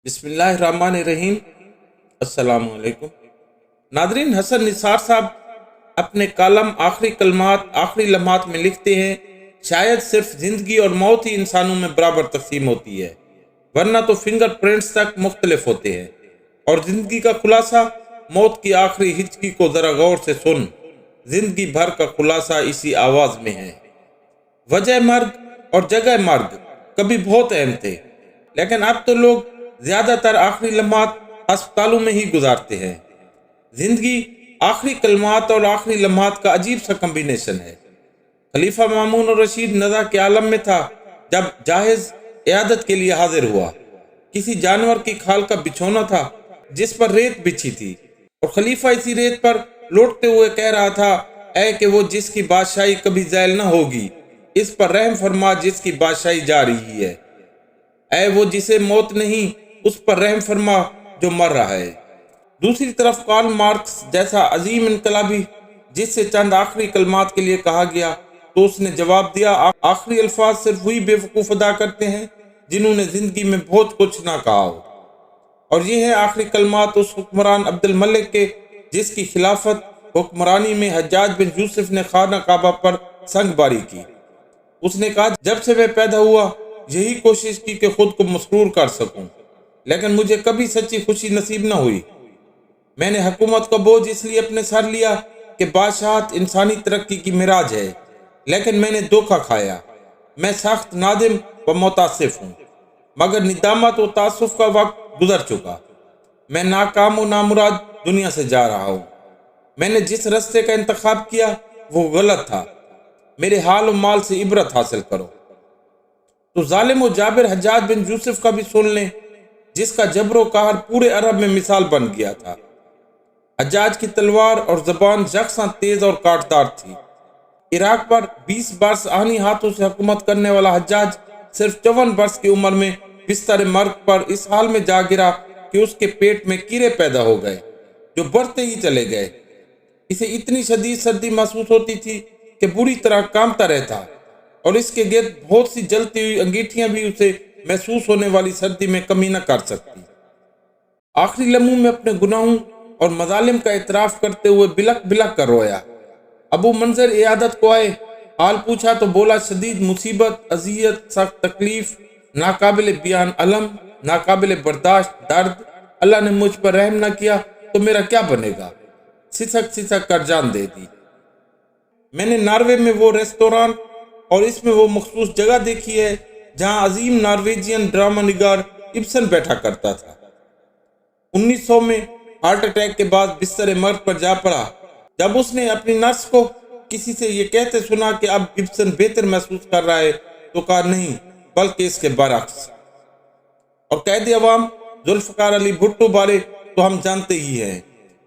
بسم اللہ الرحمن الرحیم۔ السلام علیکم ناظرین، حسن نثار صاحب اپنے کالم آخری کلمات آخری لمحات میں لکھتے ہیں، شاید صرف زندگی اور موت ہی انسانوں میں برابر تقسیم ہوتی ہے، ورنہ تو فنگر پرنٹس تک مختلف ہوتے ہیں، اور زندگی کا خلاصہ موت کی آخری ہچکی کو ذرا غور سے سن، زندگی بھر کا خلاصہ اسی آواز میں ہے۔ وجہ مرگ اور جگہ مرگ کبھی بہت اہم تھے، لیکن اب تو لوگ زیادہ تر آخری لمحات ہسپتالوں میں ہی گزارتے ہیں۔ زندگی آخری کلمات اور آخری لمحات کا عجیب سا کمبینیشن ہے۔ خلیفہ مامون الرشید نزا کے عالم میں تھا جب جاہز عیادت کے لیے حاضر ہوا۔ کسی جانور کی کھال کا بچھونا تھا جس پر ریت بچھی تھی، اور خلیفہ اسی ریت پر لوٹتے ہوئے کہہ رہا تھا، اے کہ وہ جس کی بادشاہی کبھی زائل نہ ہوگی، اس پر رحم فرما جس کی بادشاہی جا رہی ہے۔ اے وہ جسے موت نہیں، اس پر رحم فرما جو مر رہا ہے۔ دوسری طرف کارل مارکس جیسا عظیم انقلابی جس سے چند آخری کلمات کے لیے کہا گیا، تو اس نے جواب دیا، آخری الفاظ صرف وہی بے وقوف ادا کرتے ہیں جنہوں نے زندگی میں بہت کچھ نہ کہا ہو۔ اور یہ ہے آخری کلمات اس حکمران عبد الملک کے جس کی خلافت حکمرانی میں حجاج بن یوسف نے خانہ کعبہ پر سنگ باری کی۔ اس نے کہا، جب سے میں پیدا ہوا یہی کوشش کی کہ خود کو مسرور کر سکوں، لیکن مجھے کبھی سچی خوشی نصیب نہ ہوئی۔ میں نے حکومت کا بوجھ اس لیے اپنے سر لیا کہ بادشاہت انسانی ترقی کی معراج ہے، لیکن میں نے دھوکہ کھایا۔ میں سخت نادم و متاسف ہوں، مگر ندامت و تعصف کا وقت گزر چکا۔ میں ناکام و نامراد دنیا سے جا رہا ہوں۔ میں نے جس رستے کا انتخاب کیا وہ غلط تھا۔ میرے حال و مال سے عبرت حاصل کرو۔ تو ظالم و جابر حجاج بن یوسف کا بھی سن لیں، جس کا جبر و قہر پورے عرب میں مثال بن گیا تھا۔ حجاج کی تلوار اور زبان یکساں تیز اور کاٹدار تھی۔ عراق پر 20 برس آہنی ہاتھوں سے حکومت کرنے والا حجاج صرف 54 برس کی عمر میں بستر مرگ پر اس حال میں جا گرا کہ اس کے پیٹ میں کیڑے پیدا ہو گئے جو بڑھتے ہی چلے گئے۔ اسے اتنی شدید سردی محسوس ہوتی تھی کہ بری طرح کانپتا رہتا، اور اس کے گرد بہت سی جلتی ہوئی انگیٹھیاں بھی اسے محسوس ہونے والی سردی میں کمی نہ کر سکتی۔ آخری لمحوں میں اپنے گناہوں اور مظالم کا اعتراف کرتے ہوئے بلک بلک کر رویا۔ ابو منظر عیادت کو آئے، حال پوچھا تو بولا، شدید مصیبت، اذیت، سخت تکلیف، ناقابل بیان الم، ناقابل برداشت درد۔ اللہ نے مجھ پر رحم نہ کیا تو میرا کیا بنے گا؟ سسک سسک کر جان دے دی۔ میں نے ناروے میں وہ ریستوران اور اس میں وہ مخصوص جگہ دیکھی ہے جہاں عظیم نارویجین ڈرامہ نگار ابسن بیٹھا کرتا تھا۔ 1900 میں ہارٹ اٹیک کے بعد بستر مرگ پر جا پڑا۔ جب اس نے اپنی نرس کو کسی سے یہ کہتے سنا کہ اب ابسن بہتر محسوس کر رہا ہے تو کہا، نہیں بلکہ اس کے برعکس۔ اور قائد عوام ذوالفقار علی بھٹو بارے تو ہم جانتے ہی ہیں۔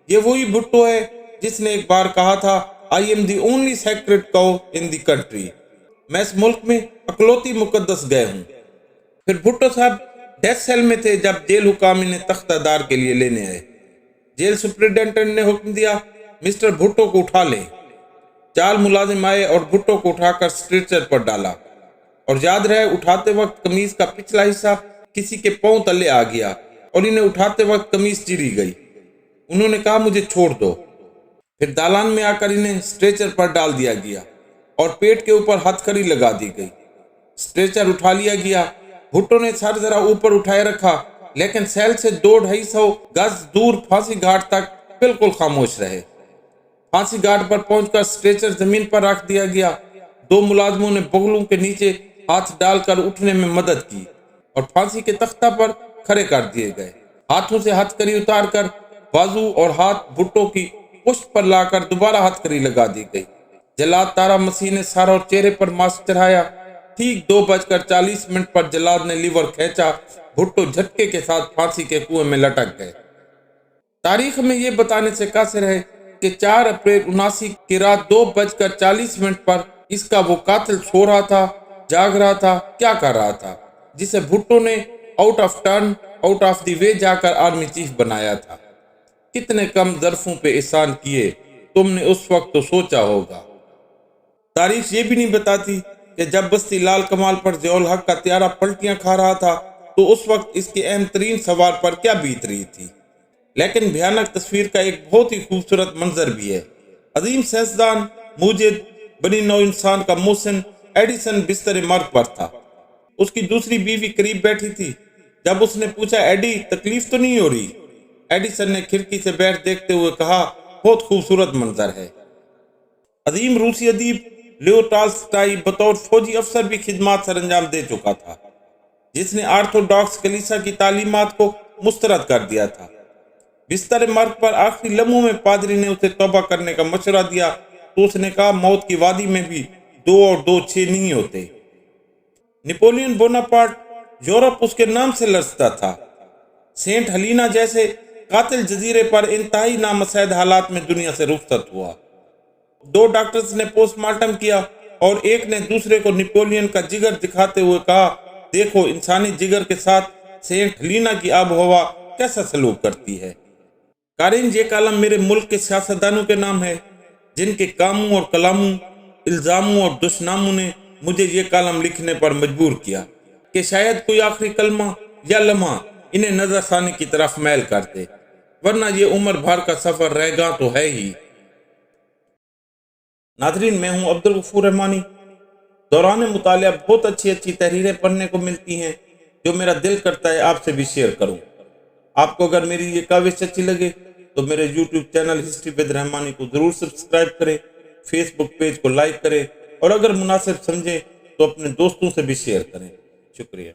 یہ وہی بھٹو ہے جس نے ایک بار کہا تھا، I am the only sacred cow in the country۔ میں اس ملک میں اکلوتی مقدس گئے ہوں۔ پھر بھٹو صاحب ڈیتھ سیل میں تھے جب جیل حکام انہیں تختہ دار کے لیے لینے آئے۔ جیل سپرنٹینڈنٹ نے حکم دیا، مسٹر بھٹو کو اٹھا لیں۔ 4 ملازم آئے اور بھٹو کو اٹھا کر اسٹریچر پر ڈالا، اور یاد رہے اٹھاتے وقت قمیض کا پچھلا حصہ کسی کے پاؤں تلے آ گیا اور انہیں اٹھاتے وقت قمیض چری گئی۔ انہوں نے کہا، مجھے چھوڑ دو۔ پھر دالان میں آ کر انہیں اسٹریچر پر ڈال دیا گیا اور پیٹ کے اوپر ہتھ کڑی لگا دی گئی۔ اسٹریچر اٹھا لیا گیا۔ بھٹو نے سر ذرا اوپر اٹھائے رکھا، لیکن سیل سے 200-250 گز دور پھانسی گھاٹ تک بالکل خاموش رہے۔ پھانسی گھاٹ پر پہنچ کر اسٹریچر زمین پر رکھ دیا گیا۔ 2 ملازموں نے بغلوں کے نیچے ہاتھ ڈال کر اٹھنے میں مدد کی اور پھانسی کے تختہ پر کھڑے کر دیے گئے۔ ہاتھوں سے ہتھ کڑی اتار کر بازو اور ہاتھ بھٹو کی پشت پر لا کر دوبارہ ہتھ کڑی لگا دی گئی۔ جلاد تارا مسیح نے سر اور چہرے پر ماسک چڑھایا۔ ٹھیک 2:40 پر جلاد نے لیور کھینچا۔ بھٹو جھٹکے کے ساتھ پھانسی کے کنویں میں لٹک گئے۔ تاریخ میں یہ بتانے سے قاصر ہے کہ 4 اپریل 1979 کی رات 2:40 پر اس کا وہ قاتل سو رہا تھا، جاگ رہا تھا، کیا کر رہا تھا، جسے بھٹو نے out of turn, out of the way جا کر آرمی چیف بنایا تھا۔ کتنے کم ظرفوں پہ احسان کیے تم نے اس وقت تو سوچا ہوگا۔ تاریخ یہ بھی نہیں بتاتی کہ جب بستی لال کمال پر ضیاء الحق کا طیارہ پلٹیاں کھا رہا تھا تو اس وقت اس کے اہم ترین سوار پر کیا بیت رہی تھی۔ لیکن بھیانک تصویر کا ایک بہت ہی خوبصورت منظر بھی ہے۔ عظیم سائنسدان، موجد، بنی نوع انسان کا محسن ایڈیسن بستر مرگ پر تھا۔ اس کی دوسری بیوی قریب بیٹھی تھی۔ جب اس نے پوچھا، ایڈی، تکلیف تو نہیں ہو رہی؟ ایڈیسن نے کھڑکی سے باہر دیکھتے ہوئے کہا، بہت خوبصورت منظر ہے۔ عظیم روسی ادیب لیو ٹالسٹائی بطور فوجی افسر بھی خدمات سر انجام دے چکا تھا، جس نے آرتھوڈاکس کلیسا کی تعلیمات کو مسترد کر دیا تھا۔ بستر مرگ پر آخری لمحوں میں پادری نے اسے توبہ کرنے کا مشورہ دیا تو اس نے کہا، موت کی وادی میں بھی 2 اور 2 6 نہیں ہوتے۔ نپولین بوناپارٹ یورپ اس کے نام سے لرزتا تھا۔ سینٹ ہلینا جیسے قاتل جزیرے پر انتہائی نامساعد حالات میں دنیا سے رخصت ہوا۔ 2 ڈاکٹرز نے پوسٹ مارٹم کیا اور ایک نے دوسرے کو نپولین کا جگر دکھاتے ہوئے کہا، دیکھو انسانی جگر کے ساتھ سینٹ ہلینا کی آب و ہوا کیسا سلوک کرتی ہے۔ قارئین، یہ کالم میرے ملک کے سیاستدانوں کے نام ہے، جن کے کاموں اور کلاموں، الزاموں اور دشناموں نے مجھے یہ کالم لکھنے پر مجبور کیا کہ شاید کوئی آخری کلمہ یا لمحہ انہیں نظر ثانی کی طرف میل کر دے، ورنہ یہ عمر بھر کا سفر رہ گا تو ہے ہی۔ ناظرین، میں ہوں عبدالغفور رحمانی۔ دوران مطالعہ بہت اچھی تحریریں پڑھنے کو ملتی ہیں جو میرا دل کرتا ہے آپ سے بھی شیئر کروں۔ آپ کو اگر میری یہ کاوش اچھی لگے تو میرے یوٹیوب چینل ہسٹری ود رحمانی کو ضرور سبسکرائب کریں، فیس بک پیج کو لائک کریں اور اگر مناسب سمجھیں تو اپنے دوستوں سے بھی شیئر کریں۔ شکریہ۔